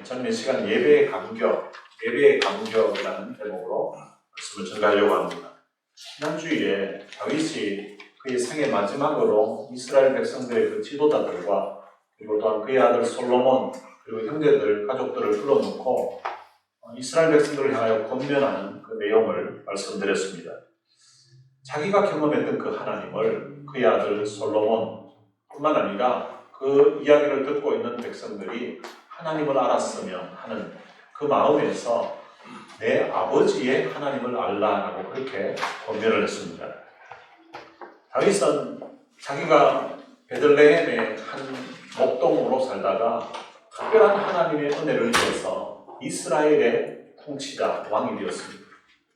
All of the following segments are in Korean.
장례 시간 예배의 감격이라는 제목으로 말씀을 전가하려고 합니다. 지난주에 다윗이 그의 생애 마지막으로 이스라엘 백성들의 그 지도자들과 그리고 또한 그의 아들 솔로몬 그리고 형제들, 가족들을 불러놓고 이스라엘 백성들을 향하여 권면하는 그 내용을 말씀드렸습니다. 자기가 경험했던 그 하나님을 그의 아들 솔로몬뿐만 아니라 그 이야기를 듣고 있는 백성들이 하나님을 알았으면 하는 그 마음에서 내 아버지의 하나님을 알라라고 그렇게 권면을 했습니다. 다윗은 자기가 베들레헴의 한 목동으로 살다가 특별한 하나님의 은혜를 입어서 이스라엘의 통치자, 왕이 되었습니다.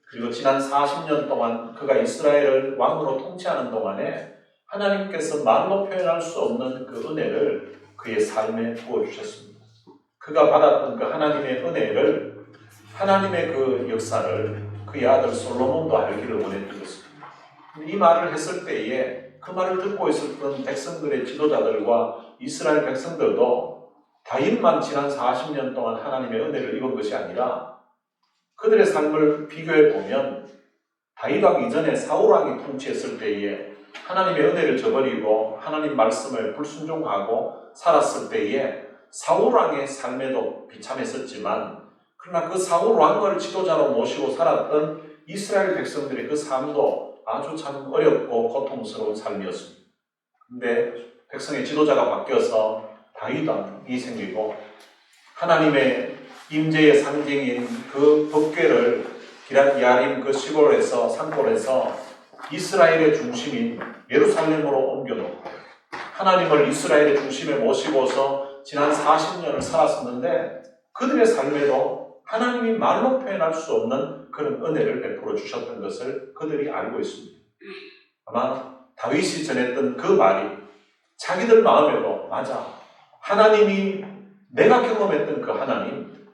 그리고 지난 40년 동안 그가 이스라엘을 왕으로 통치하는 동안에 하나님께서 말로 표현할 수 없는 그 은혜를 그의 삶에 부어주셨습니다. 그가 받았던 그 하나님의 은혜를, 하나님의 그 역사를 그의 아들 솔로몬도 알기를 원해주셨습니다. 이 말을 했을 때에 그 말을 듣고 있었던 백성들의 지도자들과 이스라엘 백성들도 다윗만 지난 40년 동안 하나님의 은혜를 입은 것이 아니라 그들의 삶을 비교해 보면 다윗왕 이전에 사울왕이 통치했을 때에 하나님의 은혜를 저버리고 하나님 말씀을 불순종하고 살았을 때에 사울왕의 삶에도 비참했었지만 그러나 그 사울왕을 지도자로 모시고 살았던 이스라엘 백성들의 그 삶도 아주 참 어렵고 고통스러운 삶이었습니다. 그런데 백성의 지도자가 바뀌어서 다윗왕이 생기고 하나님의 임재의 상징인 그 법궤를 기럇 야림 그 시골에서 산골에서 이스라엘의 중심인 예루살렘으로 옮겨놓고 하나님을 이스라엘의 중심에 모시고서 지난 40년을 살았었는데 그들의 삶에도 하나님이 말로 표현할 수 없는 그런 은혜를 베풀어 주셨던 것을 그들이 알고 있습니다. 아마 다윗이 전했던 그 말이 자기들 마음에도 맞아. 하나님이 내가 경험했던 그 하나님,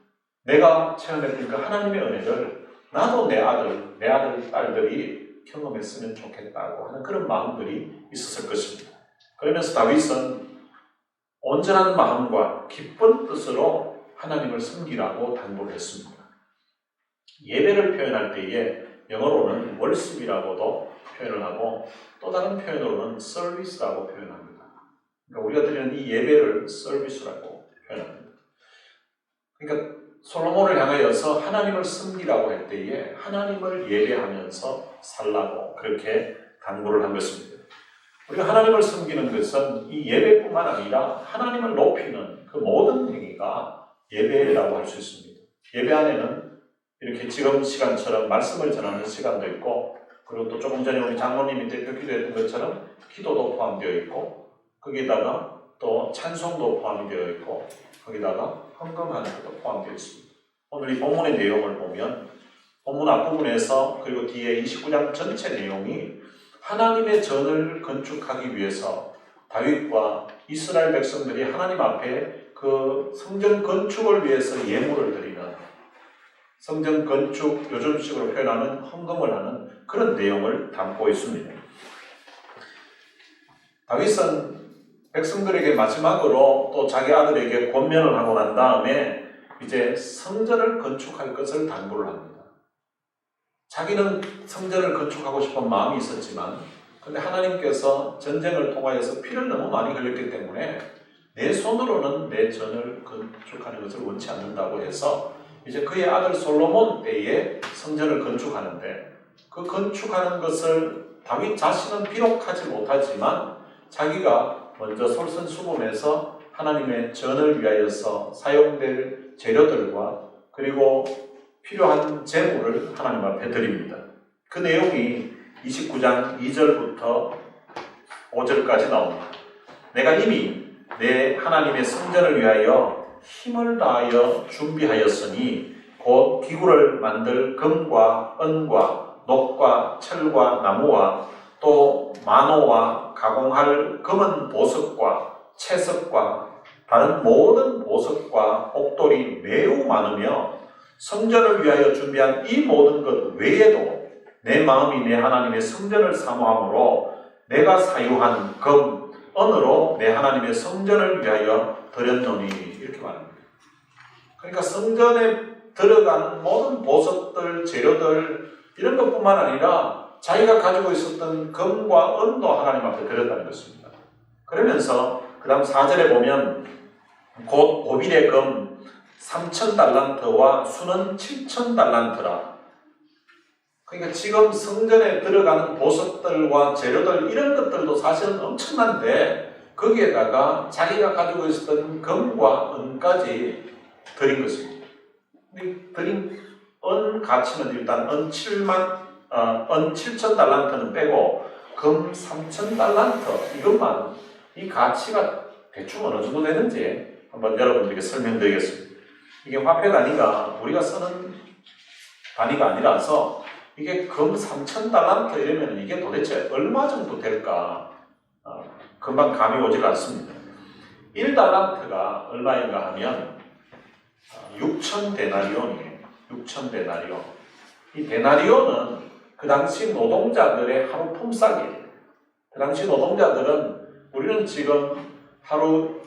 내가 체험했던 그 하나님의 은혜를 나도 내 아들, 딸들이 경험했으면 좋겠다고 하는 그런 마음들이 있었을 것입니다. 그러면서 다윗은 온전한 마음과 기쁜 뜻으로 하나님을 섬기라고 당부를 했습니다. 예배를 표현할 때에 영어로는 월십이라고도 표현을 하고 또 다른 표현으로는 서비스라고 표현합니다. 그러니까 우리가 드리는 이 예배를 서비스라고 표현합니다. 그러니까 솔로몬을 향하여서 하나님을 섬기라고 할 때에 하나님을 예배하면서 살라고 그렇게 당부를 한 것입니다. 우리가 하나님을 섬기는 것은 이 예배뿐만 아니라 하나님을 높이는 그 모든 행위가 예배라고 할 수 있습니다. 예배 안에는 이렇게 지금 시간처럼 말씀을 전하는 시간도 있고 그리고 또 조금 전에 우리 장로님이 대표 기도했던 것처럼 기도도 포함되어 있고 거기다가 또 찬송도 포함이 되어 있고 거기다가 헌금하는 것도 포함되어 있습니다. 오늘 이 본문의 내용을 보면 본문 앞부분에서 그리고 뒤에 29장 전체 내용이 하나님의 전을 건축하기 위해서 다윗과 이스라엘 백성들이 하나님 앞에 그 성전 건축을 위해서 예물을 드리는 성전 건축, 요즘식으로 표현하는 헌금을 하는 그런 내용을 담고 있습니다. 다윗은 백성들에게 마지막으로 또 자기 아들에게 권면을 하고 난 다음에 이제 성전을 건축할 것을 당부를 합니다. 자기는 성전을 건축하고 싶은 마음이 있었지만 근데 하나님께서 전쟁을 통하여서 피를 너무 많이 흘렸기 때문에 내 손으로는 내 전을 건축하는 것을 원치 않는다고 해서 이제 그의 아들 솔로몬 때에 성전을 건축하는데 그 건축하는 것을 다윗 자신은 비록 하지 못하지만 자기가 먼저 솔선수범해서 하나님의 전을 위하여서 사용될 재료들과 그리고 필요한 재물을 하나님 앞에 드립니다. 그 내용이 29장 2절부터 5절까지 나옵니다. 내가 이미 내 하나님의 성전을 위하여 힘을 다하여 준비하였으니 곧 기구를 만들 금과 은과 녹과 철과 나무와 또 만호와 가공할 금은 보석과 채석과 다른 모든 보석과 옥돌이 매우 많으며 성전을 위하여 준비한 이 모든 것 외에도 내 마음이 내 하나님의 성전을 사모함으로 내가 사유한 금, 은으로 내 하나님의 성전을 위하여 드렸노니 이렇게 말합니다. 그러니까 성전에 들어가는 모든 보석들, 재료들 이런 것뿐만 아니라 자기가 가지고 있었던 금과 은도 하나님 앞에 드렸다는 것입니다. 그러면서 그 다음 4절에 보면 곧 오빌의 금 3,000달란트와 수는 7,000달란트라. 그러니까 지금 성전에 들어가는 보석들과 재료들 이런 것들도 사실은 엄청난데 거기에다가 자기가 가지고 있었던 금과 은까지 드린 것입니다. 드린 은 가치는 일단 은 7,000달란트는 빼고 금 3,000달란트 이것만 이 가치가 대충 어느 정도 되는지 한번 여러분들에게 설명드리겠습니다. 이게 화폐 단위가 우리가 쓰는 단위가 아니라서 이게 금 3,000달란트 이러면 이게 도대체 얼마 정도 될까 금방 감이 오질 않습니다. 1달란트가 얼마인가 하면 6,000데나리온이에요. 6,000데나리온. 이 데나리온은 그 당시 노동자들의 하루 품삯이에요. 그 당시 노동자들은 우리는 지금 하루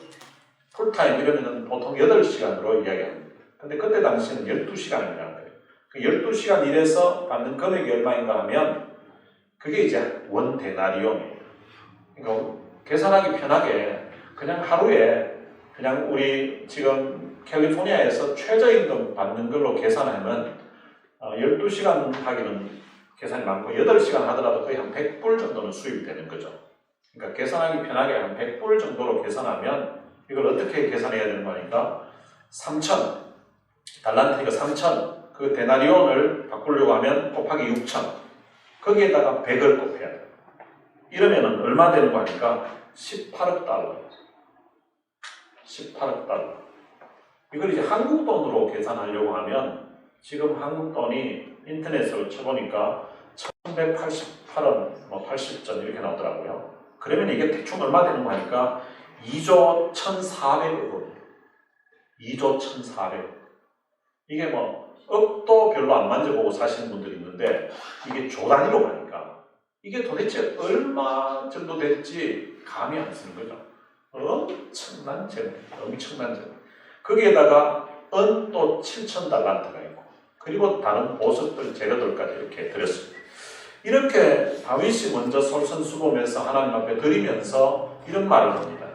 풀타임 이러면 보통 8시간으로 이야기합니다. 근데 그때 당시는 12시간이라는 거예요. 그 12시간 일해서 받는 금액이 얼마인가 하면 그게 이제 원 데나리온이에요. 그러니까 계산하기 편하게 그냥 하루에 그냥 우리 지금 캘리포니아에서 최저임금 받는 걸로 계산하면 12시간 하기는 계산이 많고 8시간 하더라도 거의 한 100불 정도는 수입이 되는 거죠. 그러니까 계산하기 편하게 한 100불 정도로 계산하면 이걸 어떻게 계산해야 되는 거니까 3,000 달란트니까 3,000 그 데나리온을 바꾸려고 하면 곱하기 6,000 거기에다가 100을 곱해야 돼요. 이러면 얼마 되는 거 하니까 18억 달러 18억 달러 이걸 이제 한국 돈으로 계산하려고 하면 지금 한국 돈이 인터넷으로 쳐보니까 1188원, 80전 이렇게 나오더라고요. 그러면 이게 대충 얼마 되는 거 하니까 2조 1,400억 원. 2조 1,400억. 이게 억도 별로 안 만져보고 사시는 분들이 있는데 이게 조 단위로 가니까 이게 도대체 얼마 정도 될지 감이 안 쓰는 거죠. 엄청난 재물, 엄청난 재물. 거기에다가 은또 7,000달란트가 있고 그리고 다른 보석들, 재료들까지 이렇게 드렸습니다. 이렇게 다윗이 먼저 솔선수범해서 하나님 앞에 드리면서 이런 말을 합니다.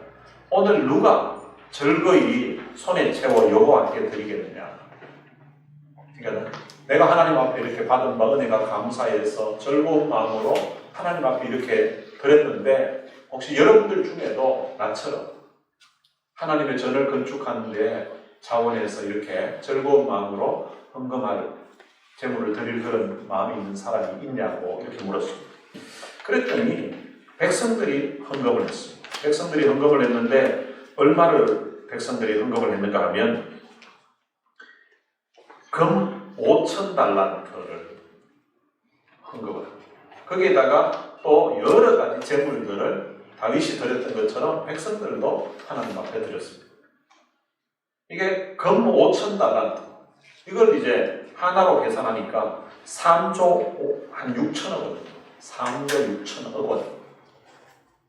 오늘 누가 즐거이 손에 채워 여호와께 드리겠느냐. 그러니까 내가 하나님 앞에 이렇게 받은 바 은혜가 감사해서 즐거운 마음으로 하나님 앞에 이렇게 드렸는데 혹시 여러분들 중에도 나처럼 하나님의 전을 건축하는데 자원해서 이렇게 즐거운 마음으로 헌금할 제물을 드릴 그런 마음이 있는 사람이 있냐고 이렇게 물었습니다. 그랬더니 백성들이 헌금을 했습니다. 백성들이 헌금을 했는데 얼마를 백성들이 헌금을 했는가 하면 금 5,000달란트를 헌금을 합니다. 거기에다가 또 여러 가지 제물들을 다윗이 드렸던 것처럼 백성들도 하나님 앞에 드렸습니다. 이게 금 5,000달란트 이걸 이제 하나로 계산하니까 3조 한 6천억 원 3조 6천억 원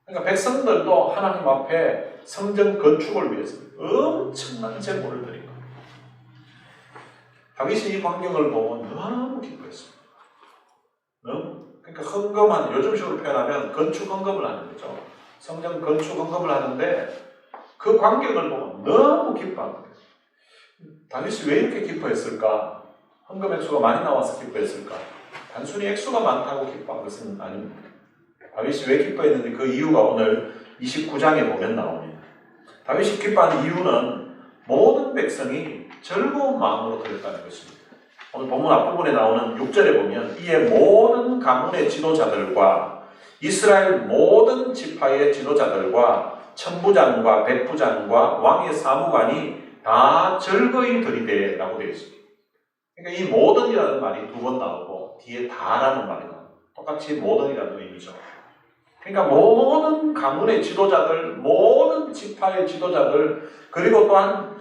그러니까 백성들도 하나님 앞에 성전 건축을 위해서 엄청난 제물을 드린 거예요. 다윗이 이 광경을 보고 너무 기뻐했습니다. 그러니까 헌금한 요즘식으로 표현하면 건축 헌금을 하는 거죠. 성전 건축 헌금을 하는데 그 광경을 보고 너무 기뻐한 거예요. 다윗이 왜 이렇게 기뻐했을까? 헌금 액수가 많이 나와서 기뻐했을까? 단순히 액수가 많다고 기뻐한 것은 아닙니다. 다윗이 왜 기뻐했는지 그 이유가 오늘 29장에 보면 나옵니다. 다윗이 기뻐한 이유는 모든 백성이 즐거운 마음으로 드렸다는 것입니다. 오늘 본문 앞부분에 나오는 6절에 보면 이에 모든 가문의 지도자들과 이스라엘 모든 지파의 지도자들과 천부장과 백부장과 왕의 사무관이 다 즐거이 드리되 라고 되어 있습니다. 그러니까 이 모든이라는 말이 2번 나오고 뒤에 다라는 말이 나옵니다. 똑같이 모든이라는 의미죠. 그러니까 모든 가문의 지도자들, 모든 지파의 지도자들, 그리고 또한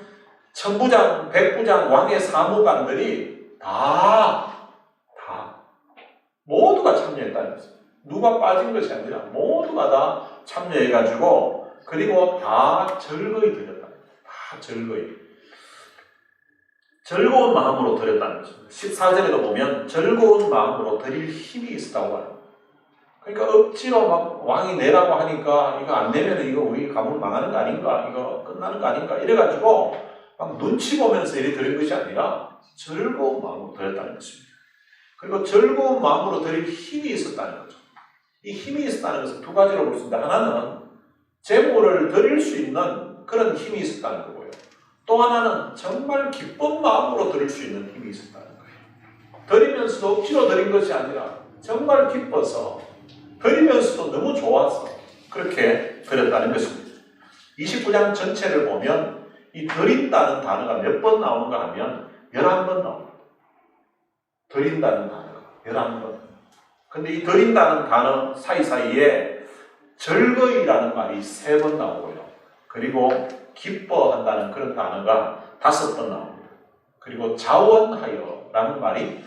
천부장, 백부장, 왕의 사무관들이 모두가 참여했다는 것입니다. 누가 빠진 것이 아니라 모두가 다 참여해가지고 그리고 다 즐거이 드렸다. 다 즐거이. 즐거운 마음으로 드렸다는 것입니다. 14절에도 보면 즐거운 마음으로 드릴 힘이 있었다고 합니다. 그러니까 억지로 막 왕이 내라고 하니까 이거 안 내면 이거 우리 가문 망하는 거 아닌가, 이거 끝나는 거 아닌가 이래가지고 막 눈치 보면서 이렇게 드린 것이 아니라 즐거운 마음으로 드렸다는 것입니다. 그리고 즐거운 마음으로 드릴 힘이 있었다는 거죠. 이 힘이 있었다는 것은 두 가지로 볼 수 있는데, 하나는 제물을 드릴 수 있는 그런 힘이 있었다는 거고요. 또 하나는 정말 기쁜 마음으로 드릴 수 있는 힘이 있었다는 거예요. 드리면서도 억지로 드린 것이 아니라 정말 기뻐서, 드리면서도 너무 좋아서 그렇게 드렸다는 것입니다. 29장 전체를 보면 이 드린다는 단어가 몇 번 나오는가 하면 11번 나옵니다. 드린다는 단어가 11번. 근데 이 드린다는 단어 사이사이에 즐거이라는 말이 3번 나오고요. 그리고 기뻐한다는 그런 단어가 5번 나옵니다. 그리고 자원하여라는 말이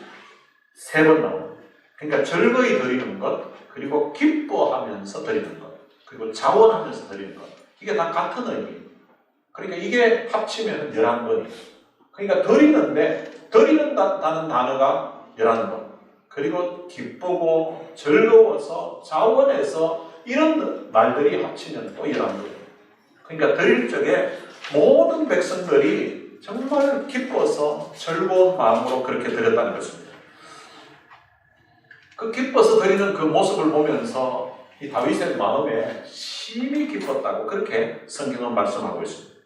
3번 나옵니다. 그러니까 즐거이 드리는 것, 그리고 기뻐하면서 드리는 것, 그리고 자원하면서 드리는 것, 이게 다 같은 의미입니다. 그러니까 이게 합치면 11번이에요. 그러니까 드리는다는 단어가 11번, 그리고 기쁘고 즐거워서 자원해서 이런 말들이 합치면 또 11번이에요. 그러니까 드릴 적에 모든 백성들이 정말 기뻐서 즐거운 마음으로 그렇게 드렸다는 것입니다. 그 기뻐서 드리는 그 모습을 보면서 이 다윗의 마음에 심히 기뻤다고 그렇게 성경은 말씀하고 있습니다.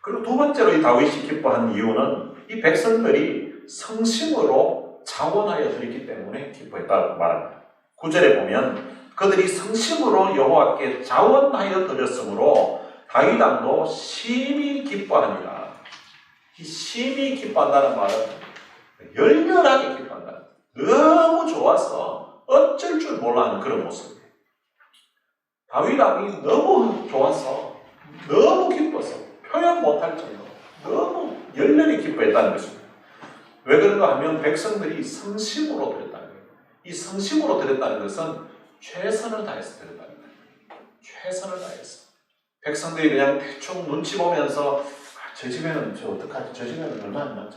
그리고 두 번째로 이 다윗이 기뻐한 이유는 이 백성들이 성심으로 자원하여 드렸기 때문에 기뻐했다고 말합니다. 9절에 보면 그들이 성심으로 여호와께 자원하여 드렸으므로 다윗 왕도 심히 기뻐하니라. 이 심히 기뻐한다는 말은 열렬하게 기뻐한다. 너무 좋아서 어쩔 줄 몰라 하는 그런 모습이에요. 다윗 왕이 너무 좋아서, 너무 기뻐서 표현 못할 정도로 너무 열렬히 기뻐했다는 것입니다. 왜 그런가 하면 백성들이 성심으로 드렸다는 거예요. 이 성심으로 드렸다는 것은 최선을 다해서 드렸다는 거예요. 최선을 다해서. 백성들이 그냥 대충 눈치 보면서 저 집에는 저 어떡하지? 저 집에는 얼마 있나?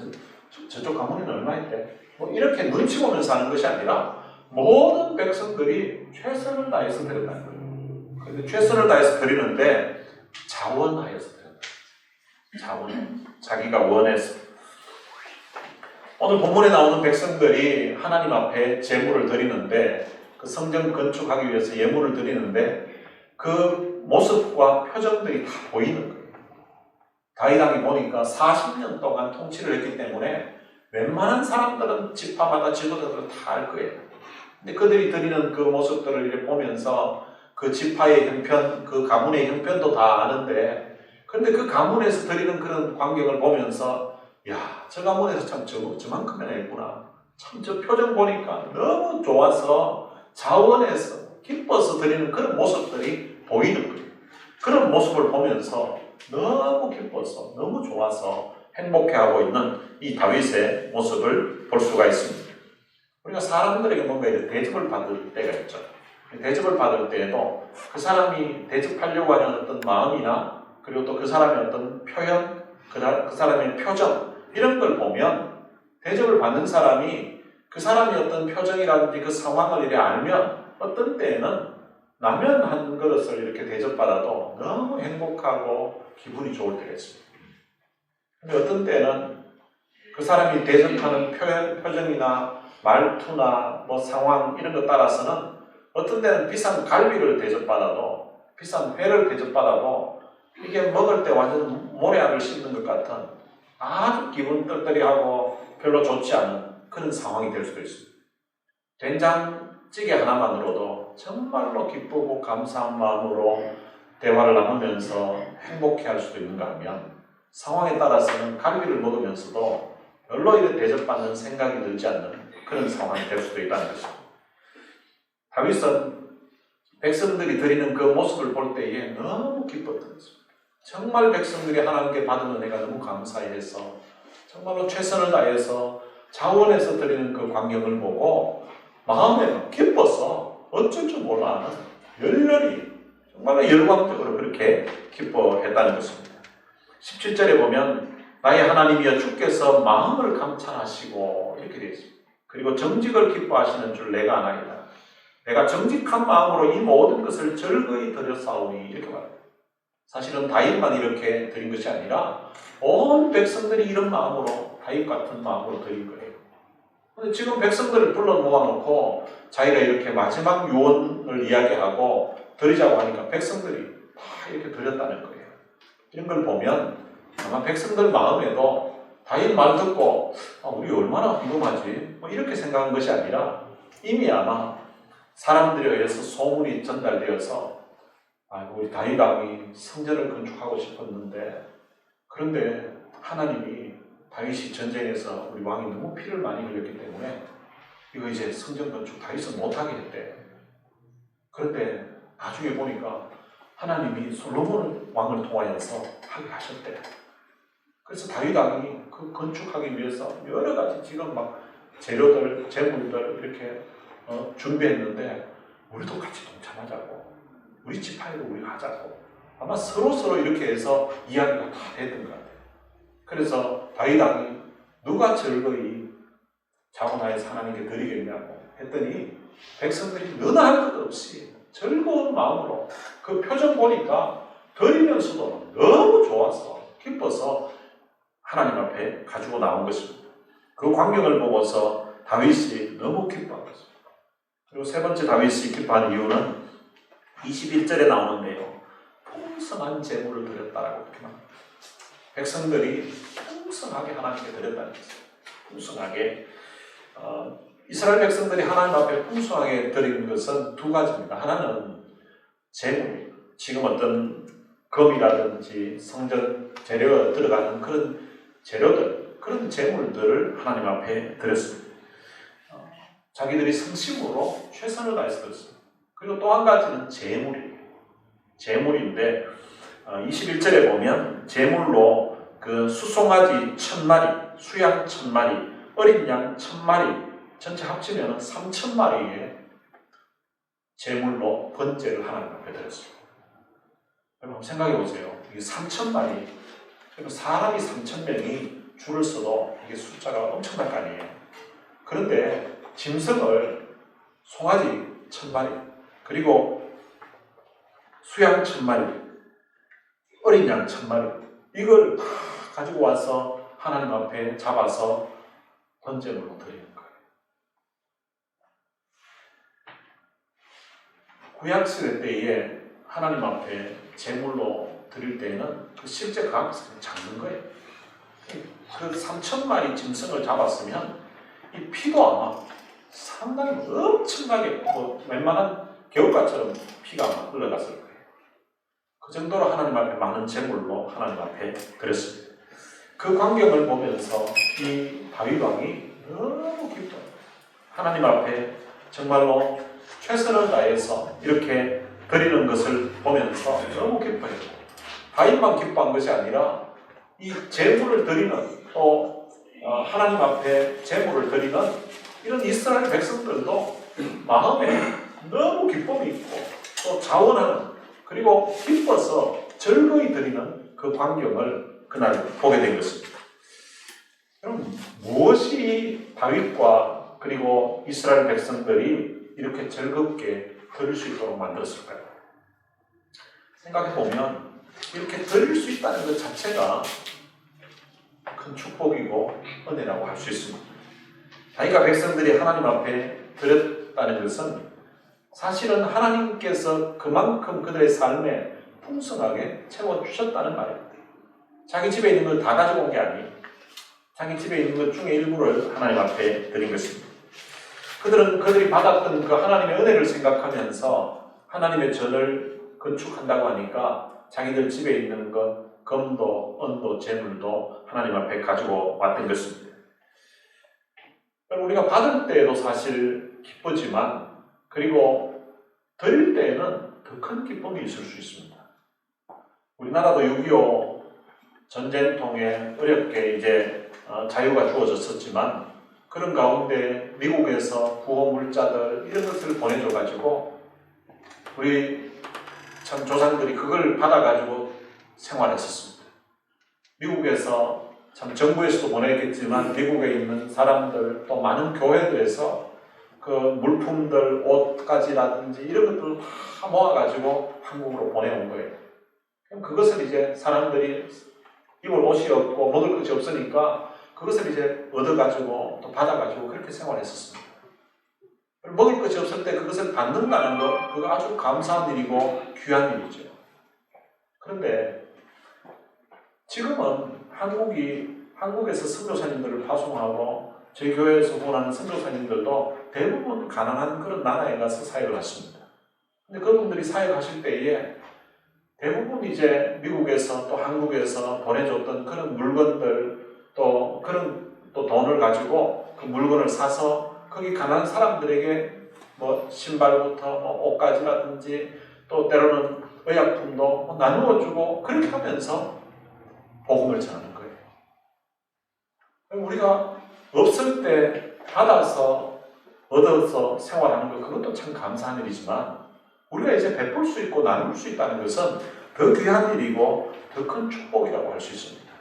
저쪽 가문에는 얼마 있대? 뭐 이렇게 눈치 보면서 하는 것이 아니라 모든 백성들이 최선을 다해서 드렸다는 거예요. 그런데 최선을 다해서 드리는데 자원하여서 드렸다. 자원. 자기가 원해서. 오늘 본문에 나오는 백성들이 하나님 앞에 제물을 드리는데, 그 성전 건축하기 위해서 예물을 드리는데 그 모습과 표정들이 다 보이는 거예요. 다윗 왕이 보니까 40년 동안 통치를 했기 때문에 웬만한 사람들은 지파마다 지도자들은 다 알 거예요. 근데 그들이 드리는 그 모습들을 이렇게 보면서 그 지파의 형편, 그 가문의 형편도 다 아는데, 그런데 그 가문에서 드리는 그런 광경을 보면서 야, 저 가문에서 참 저만큼이나 했구나. 참 저 표정 보니까 너무 좋아서 자원해서 기뻐서 드리는 그런 모습들이 보이는 거예요. 그런 모습을 보면서 너무 기뻐서 너무 좋아서 행복해하고 있는 이 다윗의 모습을 볼 수가 있습니다. 우리가 사람들에게 뭔가 이렇게 대접을 받을 때가 있죠. 대접을 받을 때에도 그 사람이 대접하려고 하는 어떤 마음이나, 그리고 또 그 사람의 어떤 표현, 그 사람의 표정, 이런 걸 보면 대접을 받는 사람이 그 사람의 어떤 표정이라든지 그 상황을 이렇게 알면 어떤 때에는 라면 한 그릇을 이렇게 대접받아도 너무 행복하고 기분이 좋을 때가 있습니다. 근데 어떤 때는 그 사람이 대접하는 표정이나 말투나 뭐 상황 이런 것 따라서는 어떤 때는 비싼 갈비를 대접받아도, 비싼 회를 대접받아도 이게 먹을 때 완전 모래알을 씹는 것 같은 아주 기분 떨떠리하고 별로 좋지 않은 그런 상황이 될 수도 있습니다. 된장찌개 하나만으로도 정말로 기쁘고 감사한 마음으로 대화를 나누면서 행복해할 수도 있는가 하면, 상황에 따라서는 갈비를 먹으면서도 별로 이렇게 대접받는 생각이 들지 않는 그런 상황이 될 수도 있다는 것입니다. 다윗은 백성들이 드리는 그 모습을 볼 때에 너무 기뻤던 것입니다. 정말 백성들이 하나님께 받은 은혜가 너무 감사해서 정말로 최선을 다해서 자원해서 드리는 그 광경을 보고 마음에 기뻐서 어쩔 줄 몰라 하는, 열렬히 정말로 열광적으로 그렇게 기뻐했다는 것입니다. 17절에 보면 나의 하나님이여 주께서 마음을 감찰하시고 이렇게 되어 있습니다. 그리고 정직을 기뻐하시는 줄 내가 아나이다. 내가 정직한 마음으로 이 모든 것을 절거히 드렸사오니 이렇게 말합니다. 사실은 다윗만 이렇게 드린 것이 아니라 온 백성들이 이런 마음으로 다윗 같은 마음으로 드린 거예요. 근데 지금 백성들을 불러 모아놓고 자기가 이렇게 마지막 유언을 이야기하고 드리자고 하니까 백성들이 다 이렇게 드렸다는 거예요. 이런 걸 보면 아마 백성들 마음에도 다윗 말 듣고 우리 얼마나 궁금하지? 뭐 이렇게 생각한 것이 아니라 이미 아마 사람들에 의해서 소문이 전달되어서 우리 다윗 왕이 성전을 건축하고 싶었는데 그런데 하나님이 다윗이 전쟁에서 우리 왕이 너무 피를 많이 흘렸기 때문에 이거 이제 성전 건축 다윗은 못하게 했대. 그런데 나중에 보니까 하나님이 솔로몬 왕을 통하여서 하게 하셨대. 그래서 다윗 왕이 그 건축하기 위해서 여러 가지 지금 막 재료들, 재물들 이렇게 준비했는데 우리도 같이 동참하자고, 우리 지파에도 우리가 하자고 아마 서로 이렇게 해서 이야기가 다 됐던 것 같아요. 그래서 다윗 왕이 누가 절거히 자원하여서 하나님께 드리겠냐고 했더니 백성들이 너나 할 것 없이 즐거운 마음으로 그 표정 보니까 드리면서도 너무 좋아서 기뻐서 하나님 앞에 가지고 나온 것입니다. 그 광경을 보고서 다윗이 너무 기뻐한 것입니다. 그리고 세 번째 다윗이 기뻐한 이유는 21절에 나오는데요. 풍성한 제물을 드렸다라고 이렇게 말합니다. 백성들이 풍성하게 하나님께 드렸다는 것입니다. 풍성하게. 이스라엘 백성들이 하나님 앞에 풍성하게 드린 것은 두 가지입니다. 하나는 제물입니다. 지금 어떤 금이라든지 성전 재료가 들어가는 그런 재료들, 그런 제물들을 하나님 앞에 드렸습니다. 자기들이 성심으로 최선을 다해서 드렸습니다. 그리고 또 한 가지는 제물이에요. 제물인데 21절에 보면 제물로 그 수송아지 1000마리, 수양 1000마리, 어린 양 1000마리 전체 합치면 3000마리의 제물로 번제를 하나님 앞에 드렸습니다. 여러분 생각해 보세요. 이게 3000마리, 사람이 3000명이 줄을 서도 이게 숫자가 엄청날 거 아니에요. 그런데 짐승을 송아지 1000마리, 그리고 수양 1000마리, 어린 양 1000마리, 이걸 다 가지고 와서 하나님 앞에 잡아서 번제물로 드리는 거예요. 구약시대 때에 하나님 앞에 제물로 드릴 때에는 그 실제 가격은 작는 거예요. 그 3000마리 짐승을 잡았으면 이 피도 아마 상당히 엄청나게 웬만한 겨울가처럼 피가 막 흘러갔을 거예요. 그 정도로 하나님 앞에 많은 제물로 하나님 앞에 드렸습니다. 그 광경을 보면서 이 다윗 왕이 너무 기뻐요. 하나님 앞에 정말로 최선을 다해서 이렇게 드리는 것을 보면서 너무 기뻐해요. 다윗만 기뻐한 것이 아니라 이 제물을 드리는 또 하나님 앞에 제물을 드리는 이런 이스라엘 백성들도 마음에 너무 기쁨이 있고 또 자원하는, 그리고 기뻐서 즐거이 드리는 그 광경을 그날 보게 된 것입니다. 그럼 무엇이 다윗과 그리고 이스라엘 백성들이 이렇게 즐겁게 드릴 수 있도록 만들었을까요? 생각해보면 이렇게 드릴 수 있다는 것 자체가 큰 축복이고 은혜라고 할 수 있습니다. 다윗과 백성들이 하나님 앞에 드렸다는 것은 사실은 하나님께서 그만큼 그들의 삶에 풍성하게 채워주셨다는 말입니다. 자기 집에 있는 걸 다 가지고 온 게 아니에요. 자기 집에 있는 것 중에 일부를 하나님 앞에 드린 것입니다. 그들이 받았던 그 하나님의 은혜를 생각하면서 하나님의 전을 건축한다고 하니까 자기들 집에 있는 것, 금도, 은도, 재물도 하나님 앞에 가지고 왔던 것입니다. 우리가 받을 때에도 사실 기쁘지만, 그리고 드릴 때에는 더 큰 기쁨이 있을 수 있습니다. 우리나라도 6.25 전쟁 통해 어렵게 이제 자유가 주어졌었지만, 그런 가운데 미국에서 구호물자들 이런 것들을 보내줘가지고 우리 참 조상들이 그걸 받아가지고 생활했었습니다. 미국에서 참 정부에서도 보냈겠지만 미국에 있는 사람들 또 많은 교회들에서 그 물품들, 옷가지라든지 이런 것들을 다 모아가지고 한국으로 보내온 거예요. 그럼 그것을 이제 사람들이 입을 옷이 없고 먹을 것이 없으니까 그것을 이제 얻어가지고 또 받아가지고 그렇게 생활했었습니다. 먹을 것이 없을 때 그것을 받는다는 것, 그거 아주 감사한 일이고 귀한 일이죠. 그런데 지금은 한국에서 선교사님들을 파송하고 저희 교회에서 후원하는 선교사님들도 대부분 가난한 그런 나라에 가서 사역을 하십니다. 근데 그분들이 사역하실 때에 대부분 이제 미국에서 또 한국에서 보내줬던 그런 물건들 또 그런 또 돈을 가지고 그 물건을 사서 거기 가난한 사람들에게 뭐 신발부터 뭐 옷가지라든지 또 때로는 의약품도 뭐 나누어 주고 그렇게 하면서 복음을 전하는 거예요. 우리가 없을 때 받아서 얻어서 생활하는 것 그것도 참 감사한 일이지만 우리가 이제 베풀 수 있고 나눌 수 있다는 것은 더 귀한 일이고 더 큰 축복이라고 할 수 있습니다.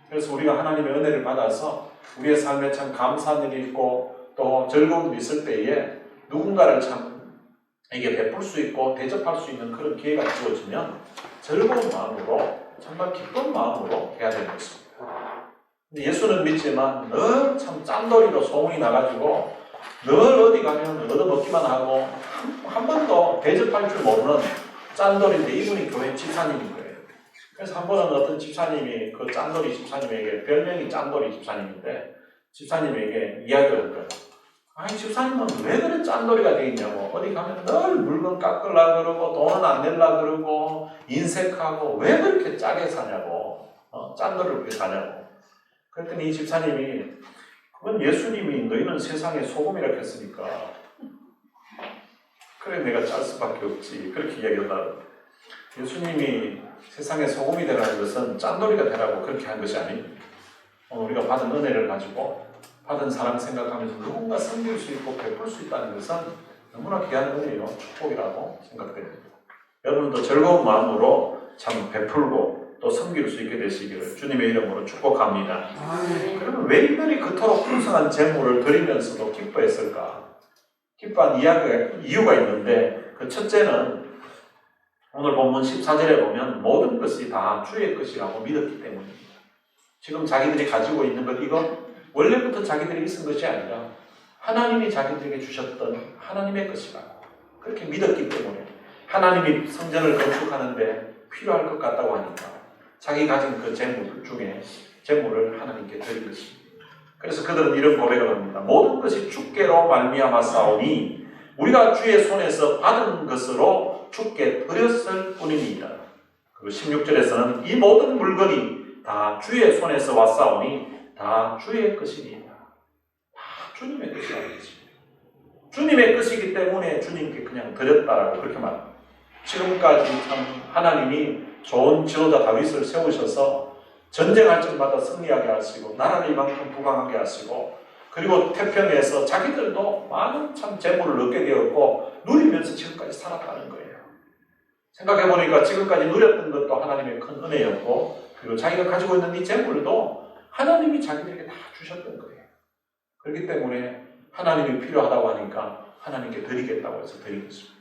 그래서 우리가 하나님의 은혜를 받아서 우리의 삶에 참 감사한 일이 있고 또 즐거운 일이 있을 때에 누군가를 참 이게 베풀 수 있고 대접할 수 있는 그런 기회가 주어지면 즐거운 마음으로 정말 기쁜 마음으로 해야 되는 것입니다. 근데 예수는 믿지만 늘 참 짠돌이로 소문이 나가지고 늘 어디 가면 얻어먹기만 하고 한 번도 대접할 줄 모르는 짠돌인데 이분이 교회 집사님인 거예요. 그래서 한 번은 어떤 집사님이 그 짠돌이 집사님에게 별명이 짠돌이 집사님인데 집사님에게 이야기를 한 거예요. 아니 집사님은 왜 그래 짠돌이가 돼 있냐고. 어디 가면 늘 물건 깎으려고 그러고 돈은 안 내려고 그러고 인색하고 왜 그렇게 짜게 사냐고. 짠돌이를 그렇게 사냐고. 그랬더니 이 집사님이 그건 예수님이 너희는 세상의 소금이라고 했으니까 그래 내가 짤 수밖에 없지. 그렇게 이야기한다. 예수님이 세상의 소금이 되라는 것은 짠돌이가 되라고 그렇게 한 것이 아닙니다. 우리가 받은 은혜를 가지고 받은 사랑 생각하면서 누군가 섬길 수 있고 베풀 수 있다는 것은 너무나 귀한 은혜요 축복이라고 생각됩니다. 여러분도 즐거운 마음으로 참 베풀고 또 섬길 수 있게 되시기를 주님의 이름으로 축복합니다. 그러면 왜 이들이 그토록 풍성한 재물을 드리면서도 기뻐했을까? 기뻐한 이유가 있는데 그 첫째는 오늘 본문 14절에 보면 모든 것이 다 주의 것이라고 믿었기 때문입니다. 지금 자기들이 가지고 있는 것 이거 원래부터 자기들이 있은 것이 아니라 하나님이 자기들에게 주셨던 하나님의 것이라고 그렇게 믿었기 때문에 하나님이 성전을 건축하는데 필요할 것 같다고 하니까 자기 가진 그 재물 중에 재물을 하나님께 드린 것입니다. 그래서 그들은 이런 고백을 합니다. 모든 것이 주께로 말미암아 싸우니 우리가 주의 손에서 받은 것으로 주께 드렸을 뿐입니다. 그리고 16절에서는 이 모든 물건이 다 주의 손에서 왔사오니 다 주의 것이니이다. 다 주님의 것이라고 했습니다. 주님의 것이기 때문에 주님께 그냥 드렸다라고 그렇게 말합니다. 지금까지 참 하나님이 좋은 지도자 다윗을 세우셔서 전쟁할 적마다 승리하게 하시고 나라를 이만큼 부강하게 하시고 그리고 태평에서 자기들도 많은 참 재물을 얻게 되었고 누리면서 지금까지 살았다는 거예요. 생각해보니까 지금까지 누렸던 것도 하나님의 큰 은혜였고 그리고 자기가 가지고 있는 이 재물도 하나님이 자기들에게 다 주셨던 거예요. 그렇기 때문에 하나님이 필요하다고 하니까 하나님께 드리겠다고 해서 드린 것입니다.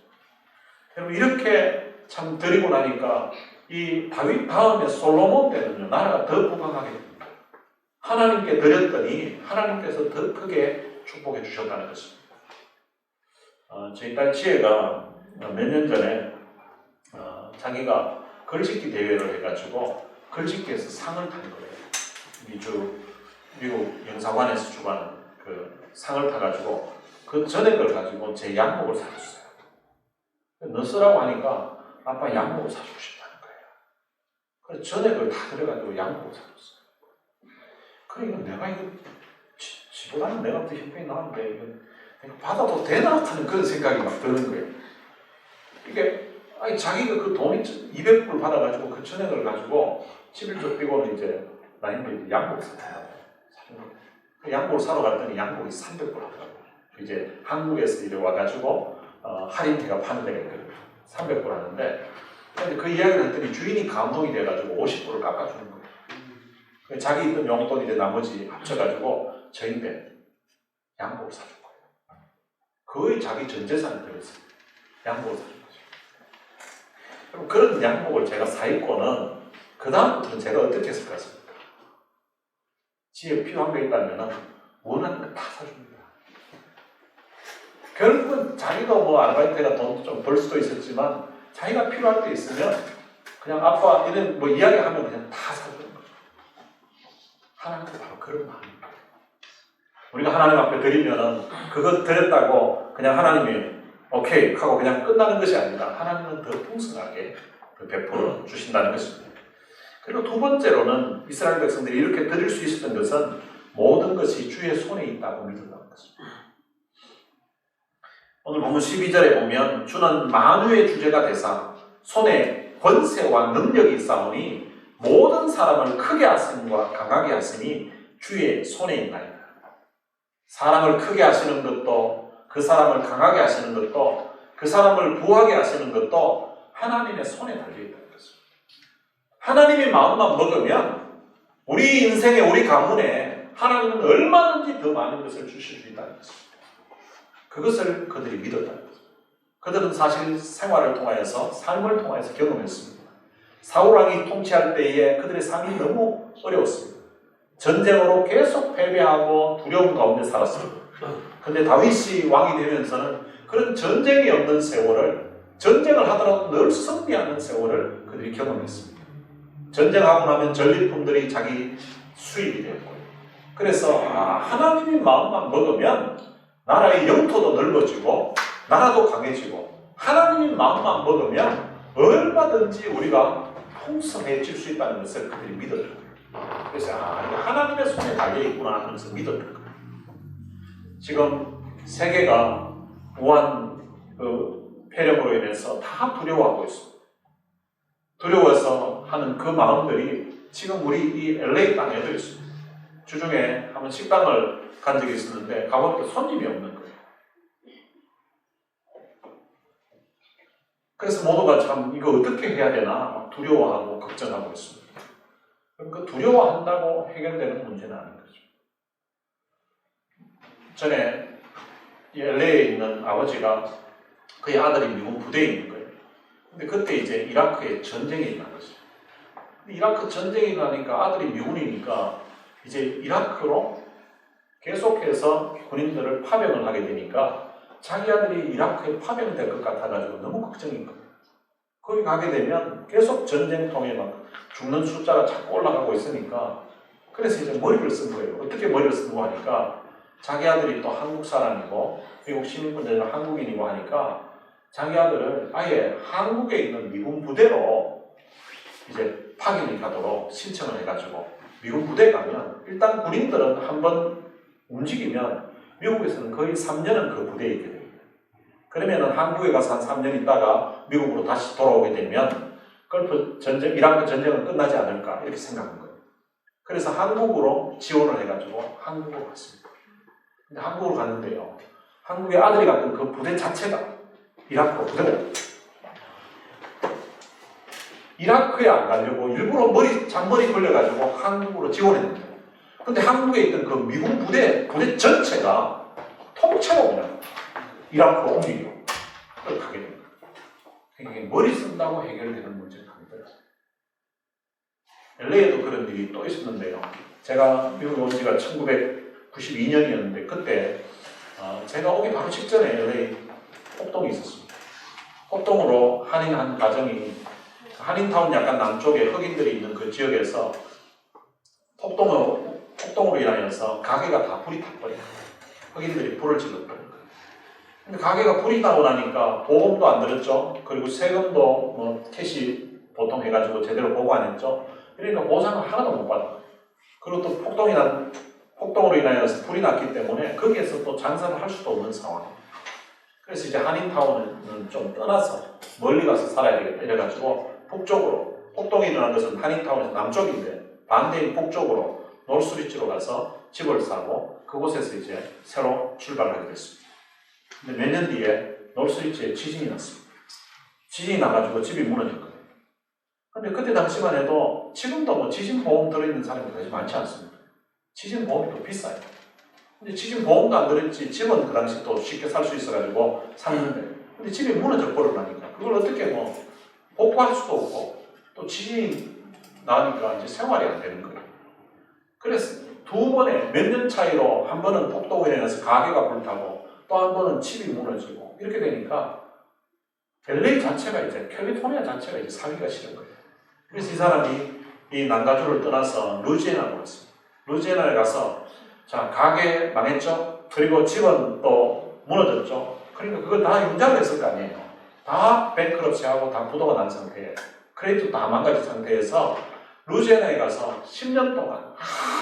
여러분 이렇게 참 드리고 나니까 이 다윗 다음에 솔로몬 때는요 나라가 더 부강하게 됩니다. 하나님께 드렸더니 하나님께서 더 크게 축복해 주셨다는 것입니다. 저희 딸 지혜가 몇 년 전에 자기가 글짓기 대회를 해가지고 글짓기에서 상을 탄 거예요. 미국 영사관에서 주관하는 그 상을 타가지고 그 전액을 가지고 제 양복을 사줬어요. 너 쓰라고 하니까 아빠 양복을 사주고 싶다는 거예요. 그래서 전액을 다 들여가지고 양복을 사줬어요. 그러니까 내가 이거 지보다는 내가 더 형편이 나은데 이거 받아도 되나 하는 그런 생각이 막 드는 거예요. 이게 아니 자기가 그 돈이 200불 받아가지고 그 전액을 가지고 11조 빼고는 이제 나인데 양복 사준다고 그 양복을 사러 갔더니 양복이 300불 하더라고요. 이제 한국에서 이제 와가지고 할인회가 파는 데가 있거든요. 300불 하는데 근데 그 이야기를 했더니 주인이 감동이 돼가지고 50불을 깎아주는 거예요. 자기 있던 용돈 이제 나머지 합쳐가지고 저인데 양복을 사준 거예요. 거의 자기 전 재산이 들었어요. 양복을 사준 거죠. 그럼 그런 양복을 제가 사 입고는 그 다음부터는 제가 어떻게 했을 것 같습니까? 집에 필요한 게 있다면 원하는 거 다 사줍니다. 결국은 자기가 뭐 아르바이트가 돈 좀 벌 수도 있었지만 자기가 필요할 때 있으면 그냥 아빠 이런 뭐 이야기하면 그냥 다 사주는 거죠. 하나님도 바로 그런 마음입니다. 우리가 하나님 앞에 드리면은 그것 드렸다고 그냥 하나님이 오케이 하고 그냥 끝나는 것이 아니라 하나님은 더 풍성하게 베풀어 주신다는 것입니다. 그리고 두 번째로는 이스라엘 백성들이 이렇게 드릴 수 있었던 것은 모든 것이 주의 손에 있다고 믿었다는 것입니다. 오늘 본문 12절에 보면 주는 만유의 주제가 되사 손에 권세와 능력이 있사오니 모든 사람을 크게 하심과 강하게 하시니 주의 손에 있나이다. 사람을 크게 하시는 것도 그 사람을 강하게 하시는 것도 그 사람을 부하게 하시는 것도 하나님의 손에 달려있다는 것입니다. 하나님의 마음만 먹으면 우리 인생에 우리 가문에 하나님은 얼마든지 더 많은 것을 주실 수 있다는 것입니다. 그것을 그들이 믿었다는 거죠. 그들은 사실 생활을 통하여서 삶을 통하여서 경험했습니다. 사울왕이 통치할 때에 그들의 삶이 너무 어려웠습니다. 전쟁으로 계속 패배하고 두려움 가운데 살았습니다. 그런데 다윗이 왕이 되면서는 그런 전쟁이 없는 세월을 전쟁을 하더라도 늘 승리하는 세월을 그들이 경험했습니다. 전쟁하고 나면 전리품들이 자기 수입이 되었고요. 그래서 하나님의 마음만 먹으면 나라의 영토도 넓어지고 나라도 강해지고 하나님의 마음만 먹으면 얼마든지 우리가 풍성해질 수 있다는 것을 그들이 믿었던 거예요. 그래서 하나님의 손에 달려있구나 하면서 믿었던 거예요. 지금 세계가 우한 폐렴으로 인해서 다 두려워하고 있습니다. 두려워서 하는 그 마음들이 지금 우리 이 LA 땅에도 있습니다. 주중에 한번 식당을 간 적이 있었는데 가보니까 손님이 없는 거예요. 그래서 모두가 참 이거 어떻게 해야 되나 막 두려워하고 걱정하고 있습니다. 그러니까 두려워한다고 해결되는 문제는 아닌 거죠. 전에 이 LA에 있는 아버지가 그의 아들이 미군 부대에 있는 거예요. 근데 그때 이제 이라크에 전쟁이 일어난 거죠. 이라크 전쟁이 나니까 아들이 미군이니까 이제 이라크로 계속해서 군인들을 파병을 하게 되니까 자기 아들이 이라크에 파병될 것 같아가지고 너무 걱정인 거예요. 거기 가게 되면 계속 전쟁통에 막 죽는 숫자가 자꾸 올라가고 있으니까 그래서 이제 머리를 쓴 거예요. 어떻게 머리를 쓰고 하니까 자기 아들이 또 한국 사람이고 미국 시민분들은 한국인이고 하니까 자기 아들을 아예 한국에 있는 미군 부대로 이제 파견이 가도록 신청을 해가지고 미군 부대에 가면 일단 군인들은 한번 움직이면 미국에서는 거의 3년은 그 부대에 있게 됩니다. 그러면 한국에 가서 한 3년 있다가 미국으로 다시 돌아오게 되면 걸프 전쟁, 이라크 전쟁은 끝나지 않을까 이렇게 생각한 거예요. 그래서 한국으로 지원을 해가지고 한국으로 갔습니다. 근데 한국으로 갔는데요. 한국의 아들이 갔던 그 부대 자체가 이라크로 부대로 이라크에 안 가려고 일부러 잔머리 걸려가지고 한국으로 지원했는데 근데 한국에 있던 그 미군 부대 전체가 통째로 그냥 이라크로 옮기기로 가게 됩니다. 이게 머리 쓴다고 해결되는 문제가 아니더라고요. LA에도 그런 일이 또 있었는데요. 제가 미국에 온 지가 1992년이었는데 그때 제가 오기 바로 직전에 LA 폭동이 있었습니다. 폭동으로 한인 한 가정이 한인타운 약간 남쪽에 흑인들이 있는 그 지역에서 폭동으로 인하여서 가게가 다 불이 타버려요. 흑인들이 불을 질렀거든요. 근데 가게가 불이 나고 나니까 보험도 안 들었죠. 그리고 세금도 뭐 캐시 보통 해가지고 제대로 보고 안 했죠. 그러니까 보상을 하나도 못 받아요. 그리고 또 폭동으로 인하여서 불이 났기 때문에 거기에서 또 장사를 할 수도 없는 상황. 그래서 이제 한인타운은 좀 떠나서 멀리 가서 살아야 되겠다 이래가지고 북쪽으로 폭동이 일어난 것은 한인타운에서 남쪽인데 반대인 북쪽으로 놀스리치로 가서 집을 사고 그곳에서 이제 새로 출발을 하게 됐습니다. 근데 몇 년 뒤에 놀스리치에 지진이 났습니다. 지진이 나가지고 집이 무너진 거예요. 근데 그때 당시만 해도 지금도 뭐 지진보험 들어있는 사람이 그렇게 많지 않습니다. 지진보험이 더 비싸요. 근데 지진보험도 안 들었지 집은 그 당시 또 쉽게 살 수 있어가지고 샀는데 근데 집이 무너져 버리니까 그걸 어떻게 뭐 복구할 수도 없고 또 지진이 나니까 이제 생활이 안 되는 거예요. 그래서 두 번에 몇 년 차이로 한 번은 폭도가 일어나서 가게가 불타고 또 한 번은 집이 무너지고 이렇게 되니까 LA 자체가 이제 캘리포니아 자체가 이제 살기가 싫은 거예요. 그래서 이 사람이 이 난가주를 떠나서 루지애나로 갔습니다. 루지애나에 가서 자 가게 망했죠. 그리고 집은 또 무너졌죠. 그러니까 그걸 다 융자를 했을 거 아니에요. 다 뱅크럽시하고 다 부도가 난 상태에 크레디트도 다 망가진 상태에서 루지애나에 가서 10년 동안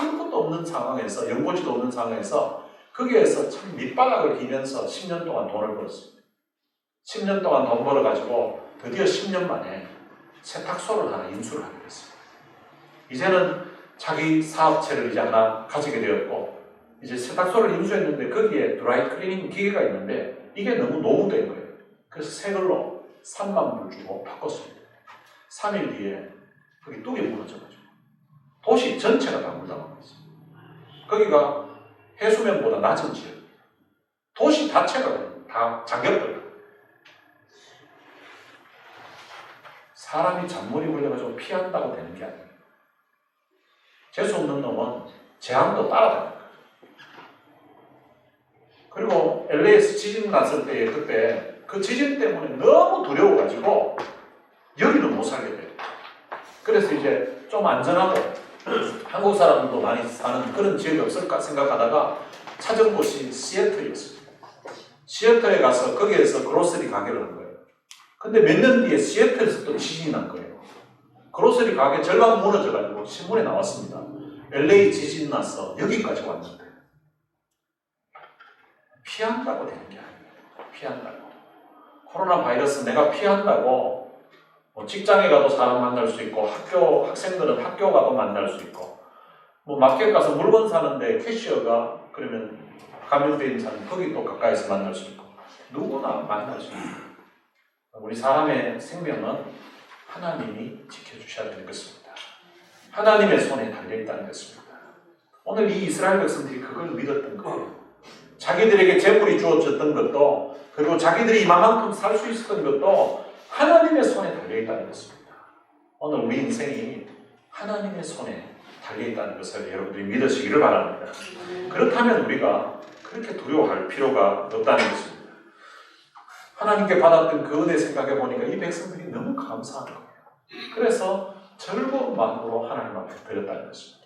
아무것도 없는 상황에서 연고지도 없는 상황에서 거기에서 참 밑바닥을 기면서 10년 동안 돈을 벌었습니다. 10년 동안 돈 벌어가지고 드디어 10년 만에 세탁소를 하나 인수를 하게 됐습니다. 이제는 자기 사업체를 이제 하나 가지게 되었고 이제 세탁소를 인수했는데 거기에 드라이 클리닝 기계가 있는데 이게 너무 노후된 거예요. 그래서 새 걸로 3만 불 주고 바꿨습니다. 3일 뒤에 거기 뚝이 무너져가지고 도시 전체가 다 물담은 거죠. 거기가 해수면보다 낮은 지역, 도시 자체가 다 잠겨버려요. 사람이 잔물이 물려가지고 피한다고 되는 게 아니에요. 재수없는 놈은 재앙도 따라다니는 거예요. 그리고 LA에서 지진 났을 때 그때 그 지진 때문에 너무 두려워가지고 여기는 못 살게 돼요. 그래서 이제 좀 안전하고 한국 사람도 많이 사는 그런 지역이 없을까 생각하다가 찾은 곳이 시애틀이었습니다. 시애틀에 가서 거기에서 그로서리 가게를 한 거예요. 근데 몇 년 뒤에 시애틀에서 또 지진이 난 거예요. 그로서리 가게 절반 무너져가지고 신문에 나왔습니다. LA 지진 났어. 여기까지 왔는데. 피한다고 되는 게 아니에요. 피한다고. 코로나 바이러스 내가 피한다고 뭐 직장에 가도 사람 만날 수 있고 학생들은 학교 가도 만날 수 있고 뭐 마켓 가서 물건 사는데 캐시어가 그러면 감염된 사람 거기 또 가까이서 만날 수 있고 누구나 만날 수 있고 우리 사람의 생명은 하나님이 지켜주셔야 되는 것입니다. 하나님의 손에 달려있다는 것입니다. 오늘 이 이스라엘 백성들이 그걸 믿었던 거예요. 자기들에게 재물이 주어졌던 것도 그리고 자기들이 이만큼 살 수 있었던 것도 하나님의 손에 달려있다는 것입니다. 오늘 우리 인생이 하나님의 손에 달려있다는 것을 여러분들이 믿으시기를 바랍니다. 그렇다면 우리가 그렇게 두려워할 필요가 없다는 것입니다. 하나님께 받았던 그 은혜 생각해 보니까 이 백성들이 너무 감사한 거예요. 그래서 즐거운 마음으로 하나님 앞에 드렸다는 것입니다.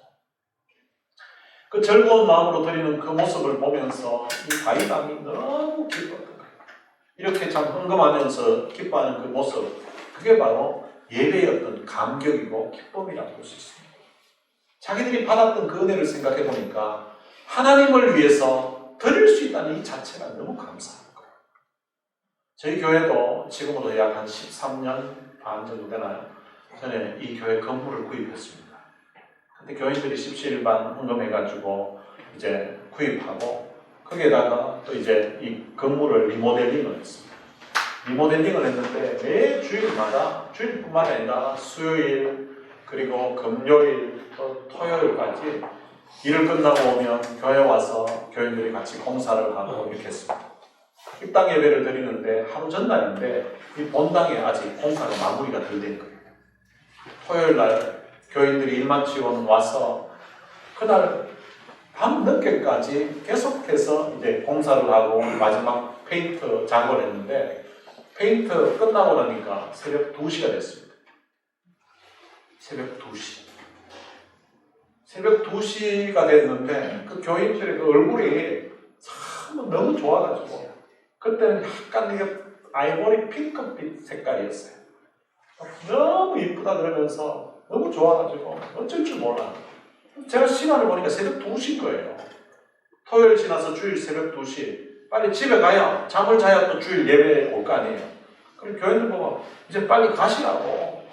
그 즐거운 마음으로 드리는 그 모습을 보면서 이 다윗왕이 너무 기뻤던 거예요. 이렇게 참 흥금하면서 기뻐하는 그 모습, 그게 바로 예배의 어떤 감격이고 기쁨이라고 볼 수 있습니다. 자기들이 받았던 그 은혜를 생각해 보니까 하나님을 위해서 드릴 수 있다는 이 자체가 너무 감사한 거예요. 저희 교회도 지금으로 약 한 13년 반 정도 되나요? 전에 이 교회 건물을 구입했습니다. 근데 교인들이 십시일반 헌금해가지고 이제 구입하고 거기에다가 또 이제 이 건물을 리모델링을 했습니다. 리모델링을 했는데 매 주일마다 주일뿐만 아니라 수요일 그리고 금요일 또 토요일까지 일을 끝나고 오면 교회 와서 교인들이 같이 공사를 하고 이렇게 했습니다. 입당 예배를 드리는데 하루 전날인데 이 본당에 아직 공사가 마무리가 덜 된 거예요. 토요일 날 교인들이 일 마치고 와서 그날 밤 늦게까지 계속해서 이제 공사를 하고 마지막 페인트 작업을 했는데 페인트 끝나고 나니까 새벽 2시가 됐습니다. 새벽 2시. 새벽 2시가 됐는데 그 교인들의 그 얼굴이 참 너무 좋아가지고 그때는 약간 이게 아이보리 핑크빛 색깔이었어요. 너무 이쁘다 그러면서 너무 좋아가지고 어쩔 줄 몰라. 제가 시간을 보니까 새벽 2시인 거예요. 토요일 지나서 주일 새벽 2시. 빨리 집에 가야 잠을 자야 또 주일 예배에 올 거 아니에요. 그럼 교인들 보면 이제 빨리 가시라고.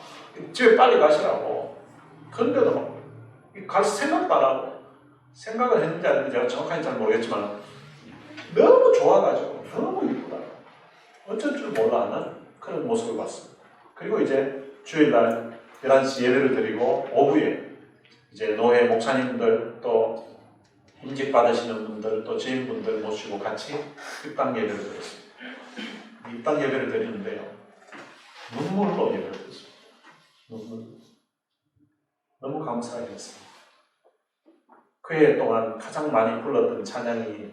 집에 빨리 가시라고. 그런데도 갈 생각도 안 하고 생각을 했는지 안 했는지 제가 정확하게 잘 모르겠지만 너무 좋아가지고 너무 이쁘다. 어쩔 줄 몰라 하는 그런 모습을 봤습니다. 그리고 이제 주일날 11시 예배를 드리고 오후에 이제 노회 목사님들 또 임직 받으시는 분들 또 지인분들 모시고 같이 입당 예배를 드렸습니다. 입당 예배를 드리는데요. 눈물로 예배를 드렸습니다. 눈물. 너무 감사하게 했습니다. 그 해 동안 가장 많이 불렀던 찬양이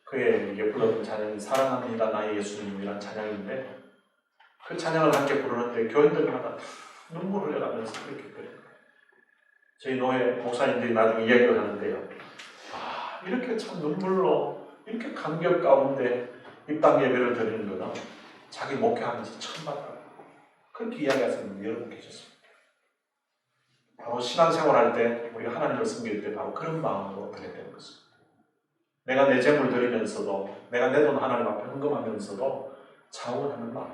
그 해에 불렀던 찬양이 사랑합니다 나의 예수님이라는 찬양인데 그 찬양을 함께 부르는데 교인들마다 눈물을 흘려가면서 그렇게 그래요. 저희 노회 목사님들이 나중에 이야기를 하는데요. 아, 이렇게 참 눈물로 이렇게 감격 가운데 입당 예배를 드리는 거는 자기 목회하면서 처음 봤다. 그렇게 이야기하시는 분이 여러 분 계셨습니다. 바로 신앙생활할 때 우리가 하나님을 섬길 때 바로 그런 마음으로 드려야 되는 것입니다. 내가 내 재물 드리면서도 내가 내 돈 하나님 앞에 헌금하면서도 자원하는 마음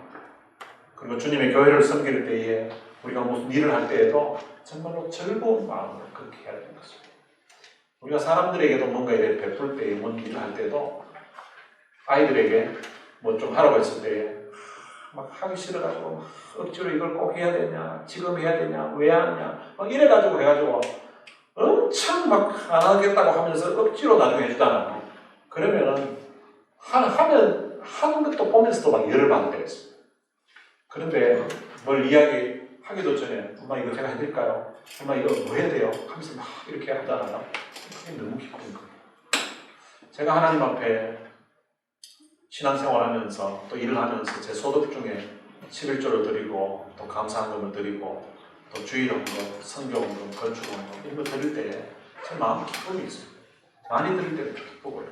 그리고 주님의 교회를 섬길 때에 우리가 무슨 일을 할 때에도 정말로 즐거운 마음으로 그렇게 해야 되는 것입니다. 우리가 사람들에게도 뭔가 이렇게 베풀 때에 뭔 일을 할 때도 아이들에게 뭐 좀 하라고 했을 때에 막 하기 싫어가지고 막 억지로 이걸 꼭 해야 되냐 지금 해야 되냐 왜 하냐 막 이래가지고 해가지고 엄청 막 안 하겠다고 하면서 억지로 나중에 해주잖아. 그러면은 하면 하는 것도 보면서도 막 열을 받을 때가 있습니다. 그런데 뭘 이야기하기도 전에 엄마 이거 제가 해드릴까요? 엄마 이거 뭐 해야 돼요? 하면서 막 이렇게 하잖아요. 그게 너무 기쁜 거예요. 제가 하나님 앞에 신앙생활하면서 또 일을 하면서 제 소득 중에 11조를 드리고 또 감사헌금을 드리고 또 주일헌금, 선교헌금, 건축헌금 이런 거 드릴 때 제 마음에 기쁨이 있습니다. 많이 드릴 때도 기쁘고요.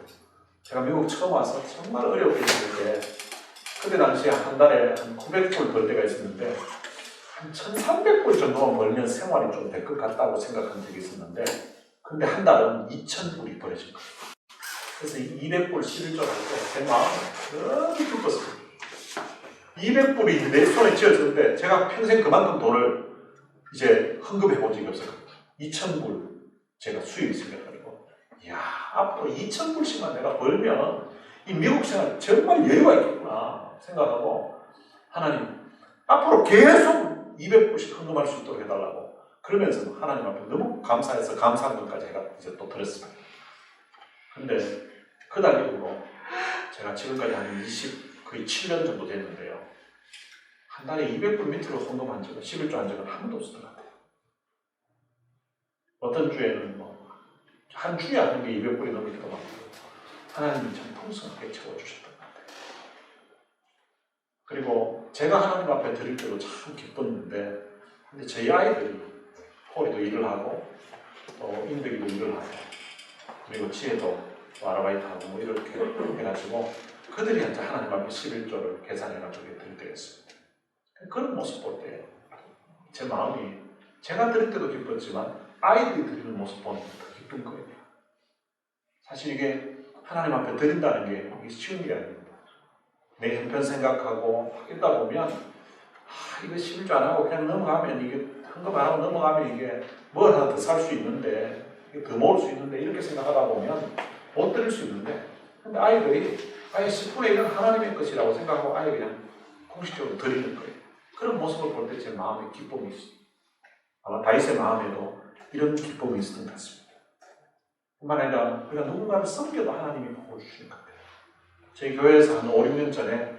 제가 미국 처음 와서 정말 어렵게 지낼 때 그때 당시에 한 달에 한 900불 벌 때가 있었는데 한 1,300불 정도만 벌면 생활이 좀 될 것 같다고 생각한 적이 있었는데 근데 한 달은 2,000불이 벌어진 거예요. 그래서 200불 11조 할 때 제 마음은 너무 기뻤습니다. 200불이 내 손에 쥐어졌는데 제가 평생 그만큼 돈을 이제 헌금해 본 적이 없었거든요. 2,000불 제가 수입이 생겨가지고 이야 앞으로 2,000불씩만 내가 벌면 이 미국 생활 정말 여유가 있겠구나 생각하고 하나님 앞으로 계속 200불씩 헌금할 수 있도록 해달라고 그러면서 하나님 앞에 너무 감사해서 감사한 것까지 제가 이제 또 들었습니다. 근데 그달 이후로 제가 지금까지 한 거의 7년 정도 됐는데요. 한 달에 200불 밑으로 헌금한 적은 11조 한 적은 한 번도 없었던 것 같아요. 어떤 주에는 뭐 한 주에 하는 게 200불이 넘기도 하고 하나님이 참 풍성하게 채워주셨던 것 같아요. 그리고 제가 하나님 앞에 드릴 때도 참 기뻤는데 근데 저희 아이들이 폴이도 일을 하고 또 인덕이도 일을 하고 그리고 지혜도 아르바이트하고 뭐 이렇게 해가지고 그들이 이제 하나님 앞에 11조를 계산해가지고 드릴 때가 있습니다. 그런 모습 볼 때 제 마음이 제가 드릴 때도 기뻤지만 아이들이 드리는 모습 보면 더 기쁜 거예요. 사실 이게 하나님 앞에 드린다는 게 쉬운 일이 아닙니다. 내 형편 생각하고 하겠다 보면 이거 11조 안 하고 그냥 넘어가면 이게 헌금 안 하고 넘어가면 이게 뭘 하나 더 살 수 있는데 더 모을 수 있는데 이렇게 생각하다 보면 못 드릴 수 있는데 근데 아이들이 아예 10분의 1은 하나님의 것이라고 생각하고 아예 그냥 공식적으로 드리는 거예요. 그런 모습을 볼 때 제 마음에 기쁨이 있어요. 아마 다윗의 마음에도 이런 기쁨이 있었던 것 같습니다. 뿐만 아니라 우리가 누군가를 섬겨도 하나님이 복을 주시는 것 같아요. 저희 교회에서 한 5, 6년 전에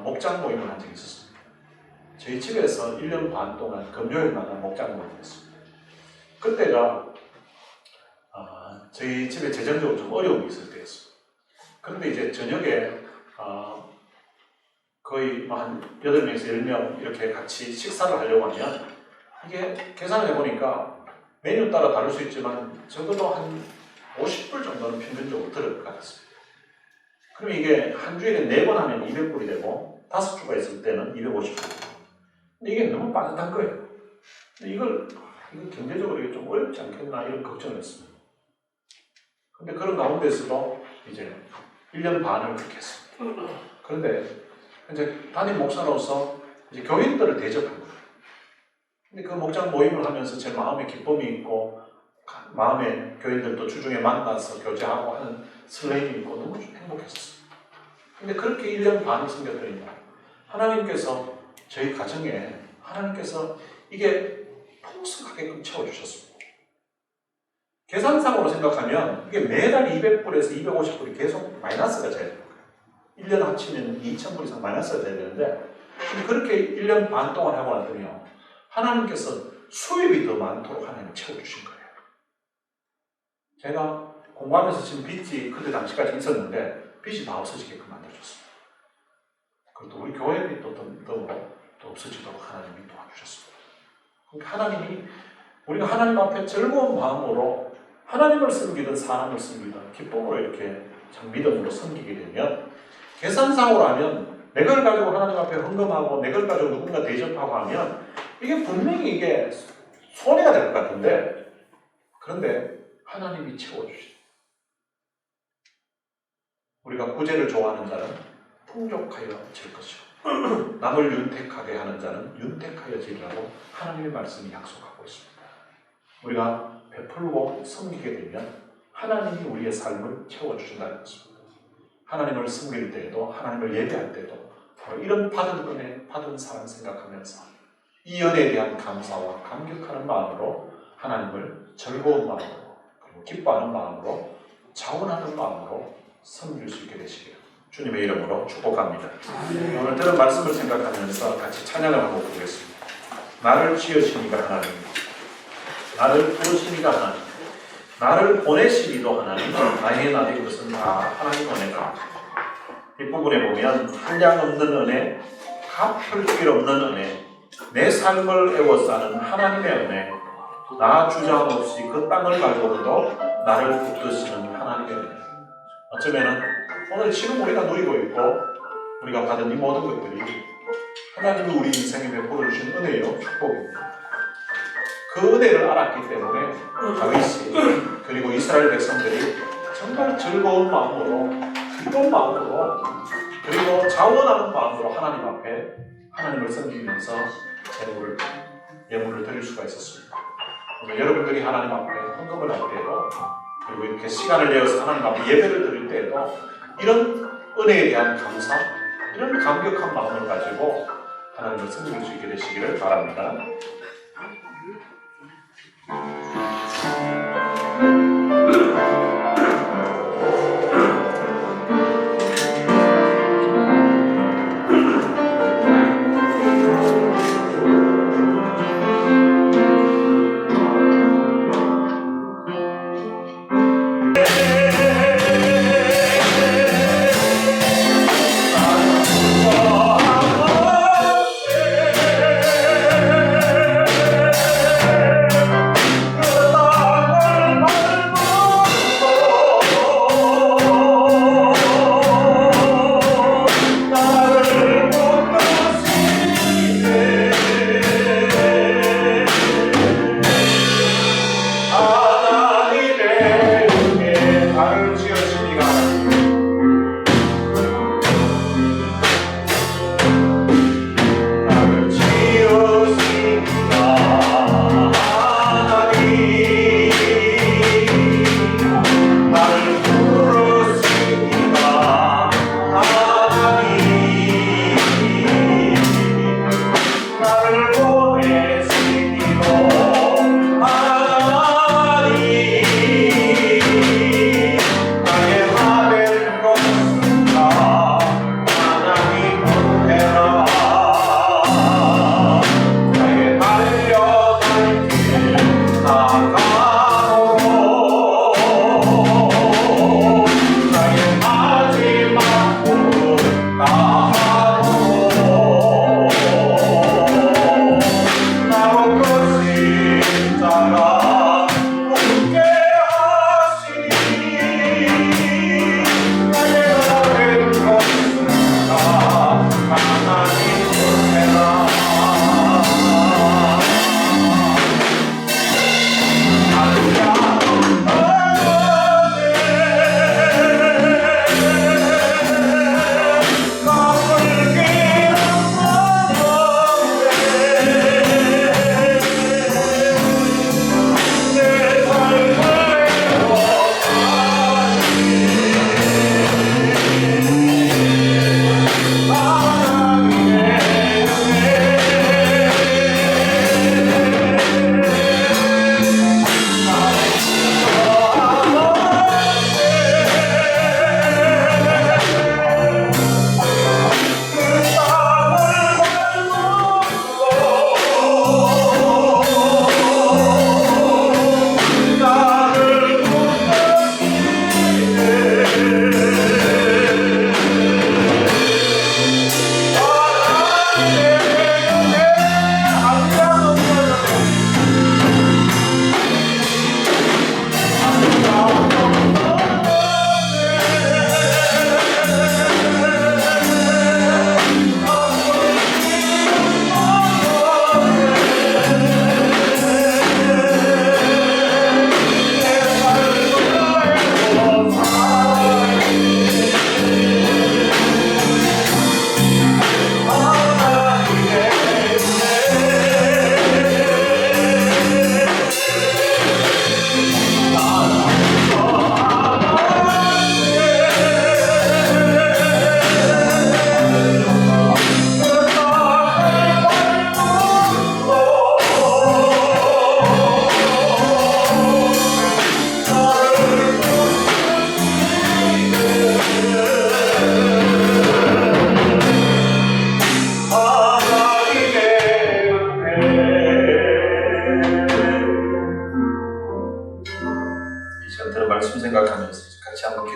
목장 모임을 한 적이 있었습니다. 저희 집에서 1년 반 동안 금요일마다 목장 모임을 했습니다. 그때가 저희 집에 재정적으로 좀 어려움이 있을 때였어요. 그런데 이제 저녁에 거의 한 8명에서 10명 이렇게 같이 식사를 하려고 하면 이게 계산을 해보니까 메뉴 따라 다를 수 있지만 적어도 한 50불 정도는 평균적으로 들을 것 같습니다. 그럼 이게 한 주일에 4번 하면 200불이 되고 5주가 있을 때는 250불. 근데 이게 너무 빠듯한 거예요. 근데 이걸 경제적으로 좀 어렵지 않겠나 이런 걱정을 했습니다. 근데 그런 가운데서도 이제 1년 반을 그렇게 했습니다. 그런데 이제 담임 목사로서 이제 교인들을 대접한 거예요. 근데 그 목장 모임을 하면서 제 마음에 기쁨이 있고 마음에 교인들도 주중에 만나서 교제하고 하는 설렘이 있고 너무 행복했었어요. 근데 그렇게 1년 반이 생겼더니 하나님께서 저희 가정에 하나님께서 이게 풍성하게끔 채워주셨습니다. 계산상으로 생각하면 이게 매달 200불에서 250불이 계속 마이너스가 돼야 돼요. 1년 합치면 2,000불 이상 마이너스가 돼야 되는데 그렇게 1년 반 동안 하고 났더니요, 하나님께서 수입이 더 많도록 하나님을 채워주신 거예요. 제가 공부하면서 지금 빚이 그때 당시까지 있었는데 빚이 다 없어지게끔 만들어줬습니다. 그리고 우리 교회 빚도 더 없어지도록 하나님이 도와주셨습니다. 그러니까 하나님이 우리가 하나님 앞에 즐거운 마음으로 하나님을 섬기든 사람을 섬기든 기쁨으로 이렇게 참 믿음으로 섬기게 되면, 계산상으로 하면 내 걸 가지고 하나님 앞에 헌금하고 내 걸 가지고 누군가 대접하고 하면 이게 분명히 이게 손해가 될 것 같은데, 그런데 하나님이 채워주시죠. 우리가 구제를 좋아하는 자는 풍족하여 질 것이고 남을 윤택하게 하는 자는 윤택하여 지리라고 하나님의 말씀이 약속하고 있습니다. 우리가 베풀고 섬기게 되면 하나님이 우리의 삶을 채워주신다는 것입니다. 하나님을 섬길 때에도, 하나님을 예배할 때도 바로 이런 받은 은혜, 받은 사랑 생각하면서 이 은혜에 대한 감사와 감격하는 마음으로 하나님을 즐거운 마음으로, 그리고 기뻐하는 마음으로, 자원하는 마음으로 섬길 수 있게 되시기를 주님의 이름으로 축복합니다. 오늘 들은 말씀을 생각하면서 같이 찬양을 한번 부르겠습니다. 나를 지으시니가 하나님, 나를 부르시니가 하나님, 나를 보내시기도 하나님, 나의 나의 것은 다 하나님 은혜가. 이 부분에 보면 한량 없는 은혜, 갚을 길 없는 은혜, 내 삶을 애워싸는 하나님의 은혜, 나 주장 없이 그 땅을 갈고도 나를 붙드시는 하나님의 은혜. 어쩌면은 오늘 지금 우리가 누리고 있고 우리가 받은 이 모든 것들이 하나님이 우리 인생에 베풀어 주신 은혜요, 축복입니다. 그 은혜를 알았기 때문에 다윗이 그리고 이스라엘 백성들이 정말 즐거운 마음으로, 기쁜 마음으로, 그리고 자원하는 마음으로 하나님 앞에 하나님을 섬기면서 예물을 드릴 수가 있었습니다. 오늘 여러분들이 하나님 앞에 헌금을 할 때도, 그리고 이렇게 시간을 내어서 하나님 앞에 예배를 드릴 때도 이런 은혜에 대한 감사, 이런 감격한 마음을 가지고 하나님을 섬길 수 있게 되시기를 바랍니다.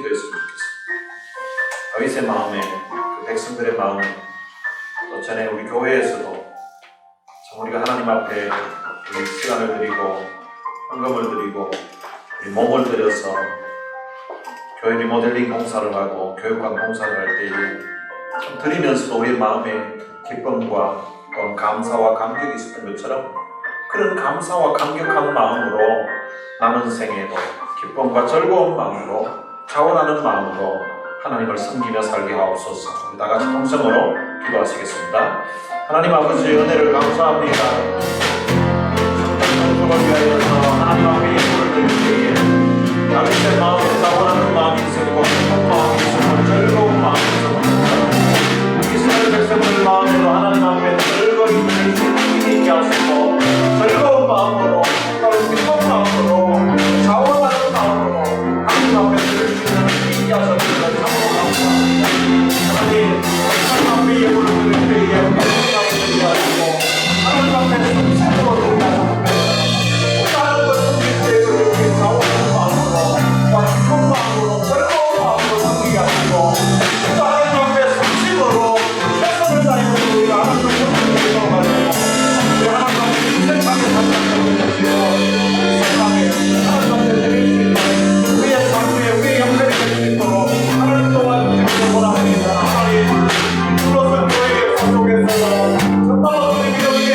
기도했으면 좋겠습니다. 다윗의 마음에, 그 백성들의 마음에, 또 전에 우리 교회에서도 참 우리가 하나님 앞에 우리 시간을 드리고 헌금을 드리고 우리 몸을 들여서 교회 리모델링 공사를 하고 교육관 공사를 할 때에 참 드리면서도 우리 마음에 기쁨과 또 감사와 감격이 있었던 것처럼 그런 감사와 감격한 마음으로 남은 생에도 기쁨과 즐거운 마음으로 자원하는 마음으로 하나님을 섬기며 살게 하옵소서. 우리 다 같이 통성으로 기도하시겠습니다. 하나님 아버지 은혜를 감사합니다. 성령을 위하여서 하나님 앞에 예물을 드릴 때에 다윗의 마음에 자원하는 마음이 있었고 기쁜 마음이 있었고 즐거운 마음이 있었고 이스라엘 백성들 마음에도 하나님 앞에 즐거이 드릴 수 있게 있게 하시고 즐거운 마음으로 또 기쁜 마음으로 자원하는 마음으로 하나님 앞에 드릴 수 있는 있게 하셔서 참으로 감사합니다. 하나님 앞에 예물을 드릴 때에 하나님 앞에 드리게 하시고 하나님 앞에 숨쉬도록 드리게 하시고 하나님 것을 섬길 때에 그렇게 자원하는 마음으로 기쁜 마음으로 즐거운 마음으로 섬기게 하시고 또 하나님 앞에 숨쉬도록 최선을 다하는 우리가 하나님 것을 섬기도록 하시고 우리 하나님 앞에 인생상에 살아가는 것이고 세상에 하나님 앞에 드릴 수 있는 우리의 삶에 우리의 영광이 될 수 있도록 하나님 도와주시기를 원합니다. 하나님 불러서 교회의 속에서 정말로 우리 이렇게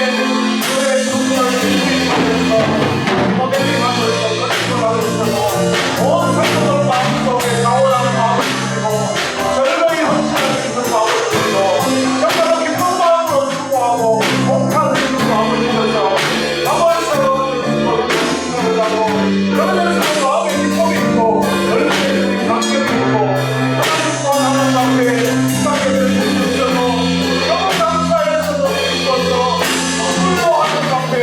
교회의 성도를 지키면서 모델링하면서 건축하면서 온 성도들 마음속에 자원하는 마음을 주시고 즐거이 헌신할 수 있는 마음을 주시고 정말로 기쁜 마음으로 수고하고 복하는 마음을 주셔서 남아있어서 생각을 하고 그러면서 마음에 기쁨이 있고 열심히 감격이 있고 하나님과 하나님 앞에 싸게 되는 주셔서 너무 감사해서도 기뻐서 눈물로 하는 앞에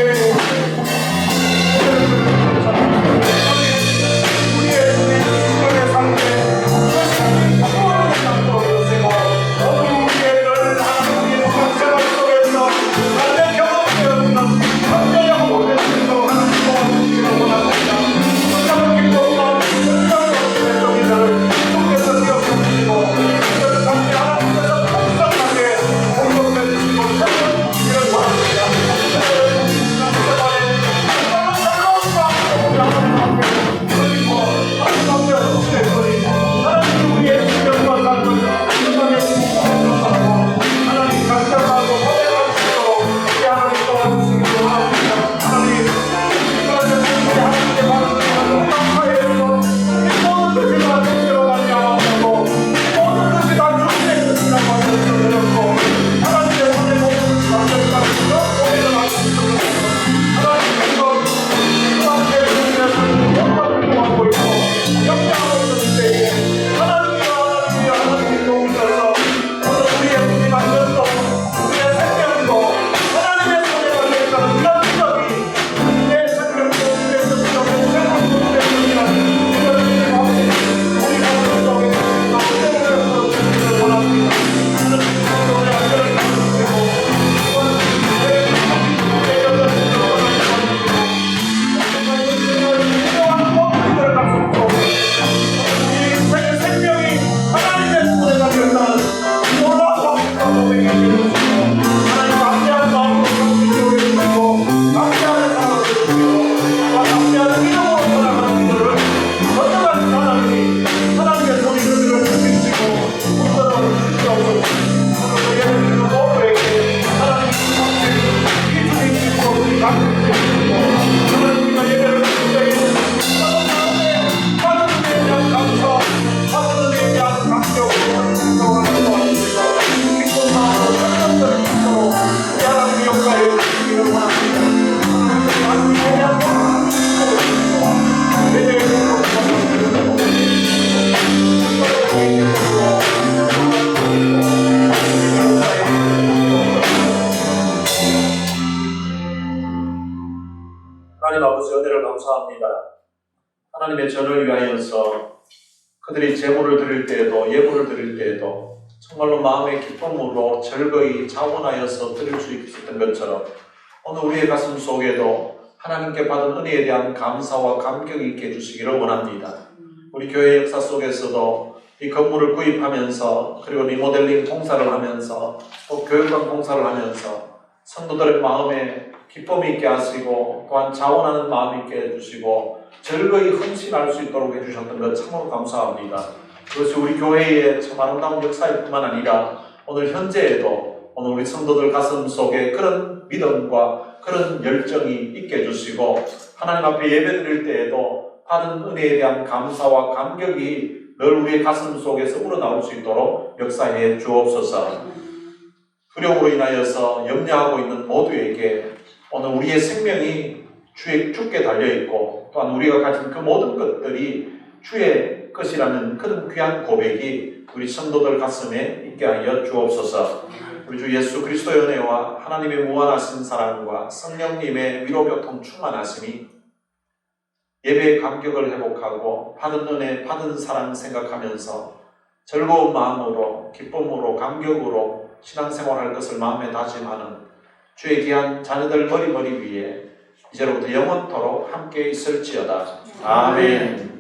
우리의 신령의 삶에 소원을 담고 여시고 모든 우리의 늘 하나님의 생활 속에서 삶의 경험되었던 현재의 모든 것으로 하나님 도와주시기를 원합니다. 정말 기쁜 마음, 즐거운 우리를 속에서 기억해주시고 우리를 함께 하나님께서 풍성하게 공급해 주시고 채워주시기를 원합니다. 하나님 우리의 신령과 삶을 세상에 공급하고 하나님 감격하고 고백할 수 있도록 우리 하나님 도와주시기를 원합니다. 하나님 하나님께 받은 감사해서 이 모든 것이 다 주시러 가냐고 이 모든 것이 다 주님의 것이라고 하셔서 드렸고 하나님의 손에 모든 감격까지 고백을 하고 있습니다. 하나님 이렇게 주님의 영광을 구하고 있고 영광을 있는 때에 하나님이 도우셔서 오늘 우리의 문제가 열고 우리의 생명도 하나님의 손에 걸려있다는 이런 기적이 내 생명도 우리의 생명도 새로운 분들의 생명이라는 이런 일이 없이 우리 모든 속에 너무 때문에 원합니다. 하나님 우리 안전을 가르치시고 이번 내 여전히 생명이 하나님의 손에 달렸다는 놀라운 고백이 되어주시고 하나님 감사한 마음으로 섬기게 해주시고 감사하는 사랑을 주시고 감사하는 이름으로 살아가는 이들을 건강한 하나님이 하나님의 손이 그들을 지키시고 붙들어 주시옵소서. 오늘도 예배드리는 모두에게 하나님이 주신 이 주님 믿고 우리 감사해 주시고 오늘 우리가 예배를 드릴 때에 하나님에 대한 감사 하나님에 대한 감격을 인정하는 도와주시고 기쁜 마음으로 천천히 있도록 우리 하나님의 역사에 주시기를 원합니다. 하나님에 대한 감격을 주시고 내 대해서 하나님 아버지 은혜를 감사합니다. 하나님의 전을 위하여서 그들이 제물을 드릴 때에도 예물을 드릴 때에도 정말로 마음의 기쁨으로 즐거이 자원하여서 드릴 수 있었던 것처럼 오늘 우리의 가슴 속에도 하나님께 받은 은혜에 대한 감사와 감격이 있게 해주시기를 원합니다. 우리 교회 역사 속에서도 이 건물을 구입하면서 그리고 리모델링 공사를 하면서 또 교육관 공사를 하면서 성도들의 마음에 기쁨이 있게 하시고 또한 자원하는 마음이 있게 해주시고 즐거이 헌신할 수 있도록 해주셨던 것 참으로 감사합니다. 그것이 우리 교회의 참 아름다운 역사일 뿐만 아니라 오늘 현재에도 오늘 우리 성도들 가슴 속에 그런 믿음과 그런 열정이 있게 해주시고 하나님 앞에 예배드릴 때에도 받은 은혜에 대한 감사와 감격이 늘 우리의 가슴 속에서 우러나올 수 있도록 역사해 주옵소서. 두려움으로 인하여서 염려하고 있는 모두에게 오늘 우리의 생명이 주께 달려있고 또한 우리가 가진 그 모든 것들이 주의 것이라는 그런 귀한 고백이 우리 성도들 가슴에 있게 하여 주옵소서. 우리 주 예수 그리스도의 은혜와 하나님의 무한하신 사랑과 성령님의 위로교통 충만하심이 예배의 감격을 회복하고 받은 은혜, 받은 사랑 생각하면서 즐거운 마음으로 기쁨으로 감격으로 신앙생활할 것을 마음에 다짐하는 주의 귀한 자녀들 머리 위에 이제로부터 영원토록 함께 있을지어다. 아멘.